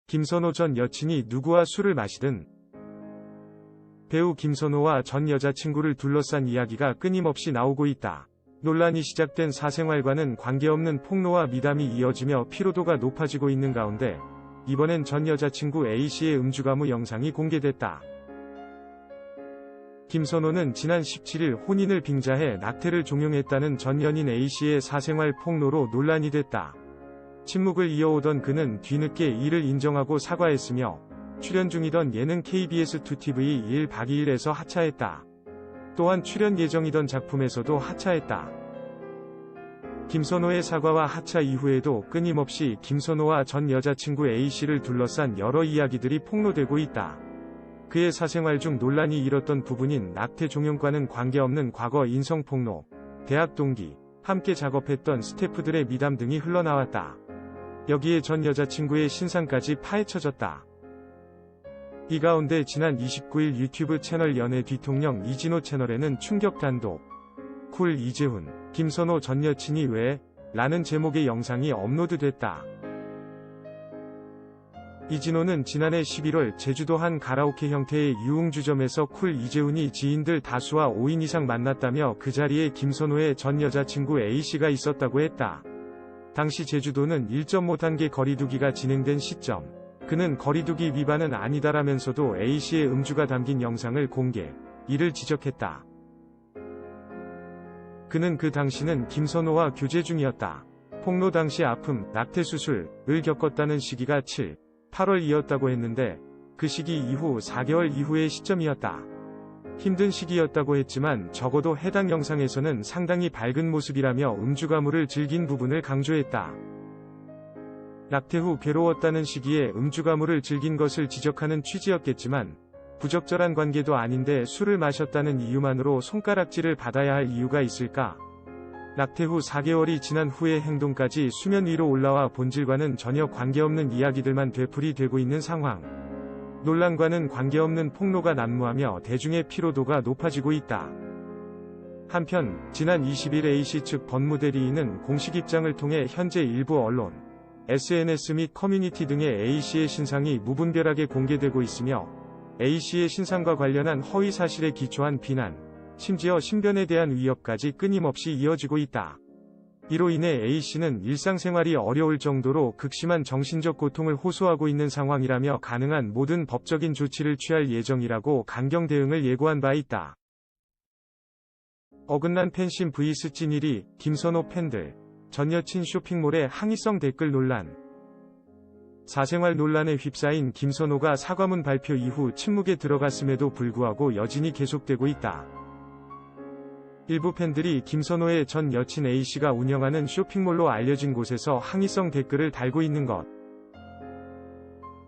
김선호 전 여친이 누구와 술을 마시든 배우 김선호와 전 여자친구를 둘러싼 이야기가 끊임없이 나오고 있다. 논란이 시작된 사생활과는 관계없는 폭로와 미담이 이어지며 피로도가 높아지고 있는 가운데 이번엔 전 여자친구 A씨의 음주가무 영상이 공개됐다. 김선호는 지난 17일 혼인을 빙자해 낙태를 종용했다는 전 연인 A씨의 사생활 폭로로 논란이 됐다. 침묵을 이어오던 그는 뒤늦게 이를 인정하고 사과했으며 출연 중이던 예능 KBS2TV 1 박이일에서 하차했다. 또한 출연 예정이던 작품에서도 하차했다. 김선호의 사과와 하차 이후에도 끊임없이 김선호와 전 여자친구 A씨를 둘러싼 여러 이야기들이 폭로되고 있다. 그의 사생활 중 논란이 일었던 부분인 낙태 종용과는 관계없는 과거 인성폭로, 대학 동기, 함께 작업했던 스태프들의 미담 등이 흘러나왔다. 여기에 전 여자친구의 신상까지 파헤쳐졌다. 이 가운데 지난 29일 유튜브 채널 연애 뒤통령 이진호 채널에는 충격 단독, 쿨 이재훈, 김선호 전 여친이 왜? 라는 제목의 영상이 업로드됐다. 이진호는 지난해 11월 제주도 한 가라오케 형태의 유흥주점에서 쿨 이재훈이 지인들 다수와 5인 이상 만났다며 그 자리에 김선호의 전 여자친구 A씨가 있었다고 했다. 당시 제주도는 1.5단계 거리두기가 진행된 시점. 그는 거리두기 위반은 아니다라면서도 A씨의 음주가 담긴 영상을 공개, 이를 지적했다. 그는 그 당시는 김선호와 교제 중이었다. 폭로 당시 아픔, 낙태 수술을 겪었다는 시기가 7, 8월이었다고 했는데 그 시기 이후 4개월 이후의 시점이었다. 힘든 시기였다고 했지만 적어도 해당 영상에서는 상당히 밝은 모습이라며 음주가무를 즐긴 부분을 강조했다. 낙태 후 괴로웠다는 시기에 음주가무를 즐긴 것을 지적하는 취지였겠지만 부적절한 관계도 아닌데 술을 마셨다는 이유만으로 손가락질을 받아야 할 이유가 있을까? 낙태 후 4개월이 지난 후의 행동까지 수면 위로 올라와 본질과는 전혀 관계없는 이야기들만 되풀이되고 있는 상황. 논란과는 관계없는 폭로가 난무하며 대중의 피로도가 높아지고 있다. 한편 지난 20일 A씨 측 법무대리인은 공식 입장을 통해 현재 일부 언론, SNS 및 커뮤니티 등의 A씨의 신상이 무분별하게 공개되고 있으며 A씨의 신상과 관련한 허위 사실에 기초한 비난, 심지어 신변에 대한 위협까지 끊임없이 이어지고 있다. 이로 인해 A씨는 일상생활이 어려울 정도로 극심한 정신적 고통을 호소하고 있는 상황이라며 가능한 모든 법적인 조치를 취할 예정이라고 강경 대응을 예고한 바 있다. 어긋난 팬심 vs 찐일이 김선호 팬들, 전 여친 쇼핑몰의 항의성 댓글 논란. 사생활 논란에 휩싸인 김선호가 사과문 발표 이후 침묵에 들어갔음에도 불구하고 여진이 계속되고 있다. 일부 팬들이 김선호의 전 여친 A씨가 운영하는 쇼핑몰로 알려진 곳에서 항의성 댓글을 달고 있는 것.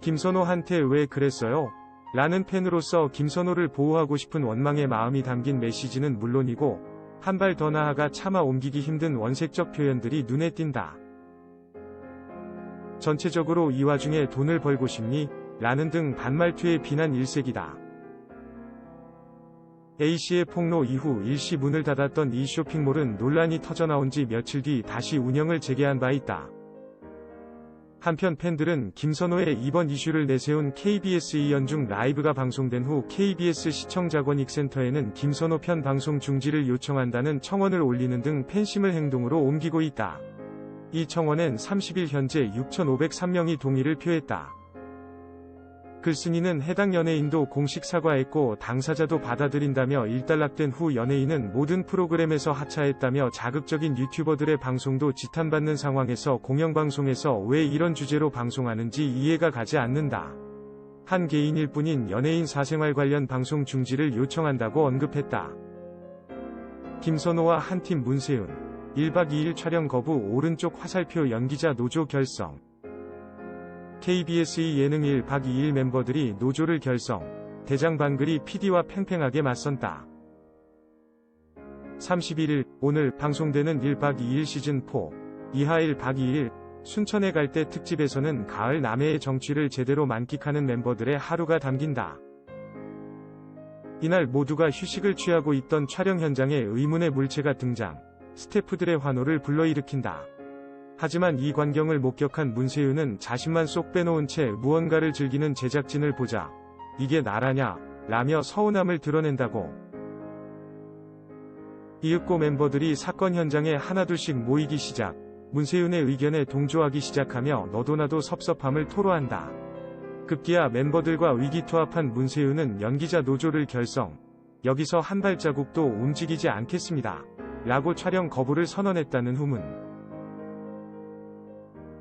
김선호한테 왜 그랬어요? 라는 팬으로서 김선호를 보호하고 싶은 원망의 마음이 담긴 메시지는 물론이고 한 발 더 나아가 차마 옮기기 힘든 원색적 표현들이 눈에 띈다. 전체적으로 이 와중에 돈을 벌고 싶니? 라는 등 반말투의 비난 일색이다. A씨의 폭로 이후 일시 문을 닫았던 이 쇼핑몰은 논란이 터져나온 지 며칠 뒤 다시 운영을 재개한 바 있다. 한편 팬들은 김선호의 이번 이슈를 내세운 KBS 이연중 라이브가 방송된 후 KBS 시청자권익센터에는 김선호 편 방송 중지를 요청한다는 청원을 올리는 등 팬심을 행동으로 옮기고 있다. 이 청원엔 30일 현재 6,503명이 동의를 표했다. 글쓴이는 해당 연예인도 공식 사과했고 당사자도 받아들인다며 일단락된 후 연예인은 모든 프로그램에서 하차했다며 자극적인 유튜버들의 방송도 지탄받는 상황에서 공영방송에서 왜 이런 주제로 방송하는지 이해가 가지 않는다. 한 개인일 뿐인 연예인 사생활 관련 방송 중지를 요청한다고 언급했다. 김선호와 한팀 문세윤, 1박 2일 촬영 거부 오른쪽 화살표 연기자 노조 결성. KBS 예능 1박 2일 멤버들이 노조를 결성, 대장방글이 PD와 팽팽하게 맞선다. 31일, 오늘 방송되는 1박 2일 시즌4, 이하 1박 2일, 순천에 갈 때 특집에서는 가을 남해의 정취를 제대로 만끽하는 멤버들의 하루가 담긴다. 이날 모두가 휴식을 취하고 있던 촬영 현장에 의문의 물체가 등장, 스태프들의 환호를 불러일으킨다. 하지만 이 광경을 목격한 문세윤은 자신만 쏙 빼놓은 채 무언가를 즐기는 제작진을 보자 이게 나라냐? 라며 서운함을 드러낸다고. 이윽고 멤버들이 사건 현장에 하나둘씩 모이기 시작, 문세윤의 의견에 동조하기 시작하며 너도나도 섭섭함을 토로한다. 급기야 멤버들과 위기투합한 문세윤은 연기자 노조를 결성, 여기서 한 발자국도 움직이지 않겠습니다. 라고 촬영 거부를 선언했다는 후문.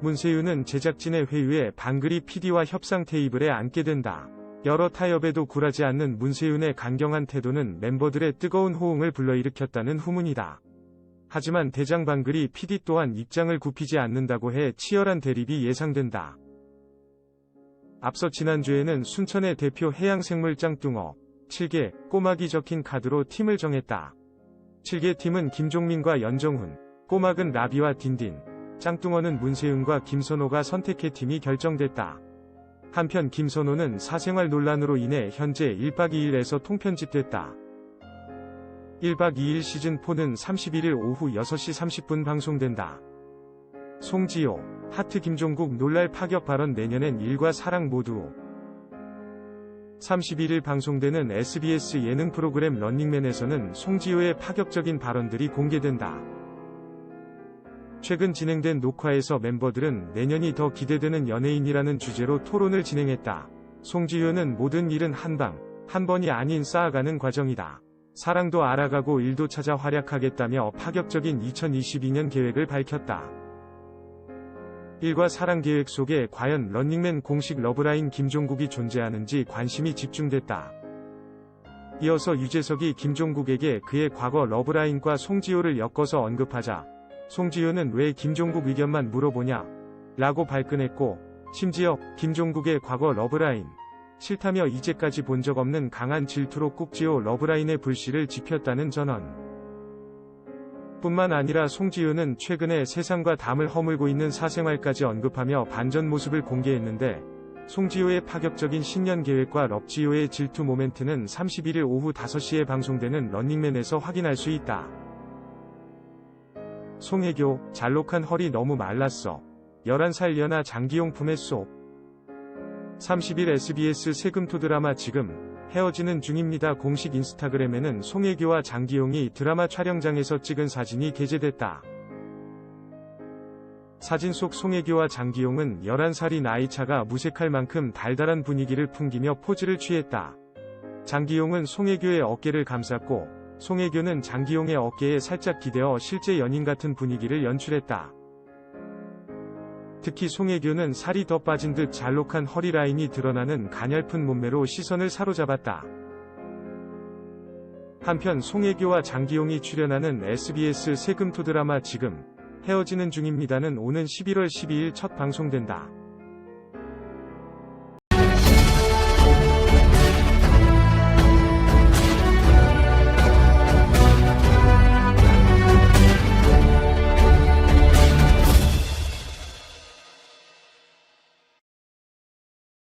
문세윤은 제작진의 회유에 방글이 PD와 협상 테이블에 앉게 된다. 여러 타협에도 굴하지 않는 문세윤의 강경한 태도는 멤버들의 뜨거운 호응을 불러일으켰다는 후문이다. 하지만 대장 방글이 PD 또한 입장을 굽히지 않는다고 해 치열한 대립이 예상된다. 앞서 지난주에는 순천의 대표 해양생물 짱뚱어 7개 꼬막이 적힌 카드로 팀을 정했다. 7개 팀은 김종민과 연정훈, 꼬막은 라비와 딘딘, 짱뚱어는 문세윤과 김선호가 선택해 팀이 결정됐다. 한편 김선호는 사생활 논란으로 인해 현재 1박 2일에서 통편집됐다. 1박 2일 시즌4는 31일 오후 6시 30분 방송된다. 송지효, 하트 김종국 놀랄 파격 발언 내년엔 일과 사랑 모두. 31일 방송되는 SBS 예능 프로그램 런닝맨에서는 송지효의 파격적인 발언들이 공개된다. 최근 진행된 녹화에서 멤버들은 내년이 더 기대되는 연예인이라는 주제로 토론을 진행했다. 송지효는 모든 일은 한 번이 아닌 쌓아가는 과정이다. 사랑도 알아가고 일도 찾아 활약하겠다며 파격적인 2022년 계획을 밝혔다. 일과 사랑 계획 속에 과연 런닝맨 공식 러브라인 김종국이 존재하는지 관심이 집중됐다. 이어서 유재석이 김종국에게 그의 과거 러브라인과 송지효를 엮어서 언급하자 송지효는 왜 김종국 의견만 물어보냐? 라고 발끈했고, 심지어 김종국의 과거 러브라인 싫다며 이제까지 본 적 없는 강한 질투로 꾹지호 러브라인의 불씨를 지폈다는 전언. 뿐만 아니라 송지효는 최근에 세상과 담을 허물고 있는 사생활까지 언급하며 반전 모습을 공개했는데, 송지효의 파격적인 신년 계획과 럽지효의 질투 모멘트는 31일 오후 5시에 방송되는 런닝맨에서 확인할 수 있다. 송혜교, 잘록한 허리 너무 말랐어. 11살 연하 장기용 품에 쏙. 30일 SBS 세금토 드라마 지금 헤어지는 중입니다. 공식 인스타그램에는 송혜교와 장기용이 드라마 촬영장에서 찍은 사진이 게재됐다. 사진 속 송혜교와 장기용은 11살이 나이차가 무색할 만큼 달달한 분위기를 풍기며 포즈를 취했다. 장기용은 송혜교의 어깨를 감쌌고 송혜교는 장기용의 어깨에 살짝 기대어 실제 연인 같은 분위기를 연출했다. 특히 송혜교는 살이 더 빠진 듯 잘록한 허리 라인이 드러나는 가냘픈 몸매로 시선을 사로잡았다. 한편 송혜교와 장기용이 출연하는 SBS 세금토 드라마 지금 헤어지는 중입니다는 오는 11월 12일 첫 방송된다.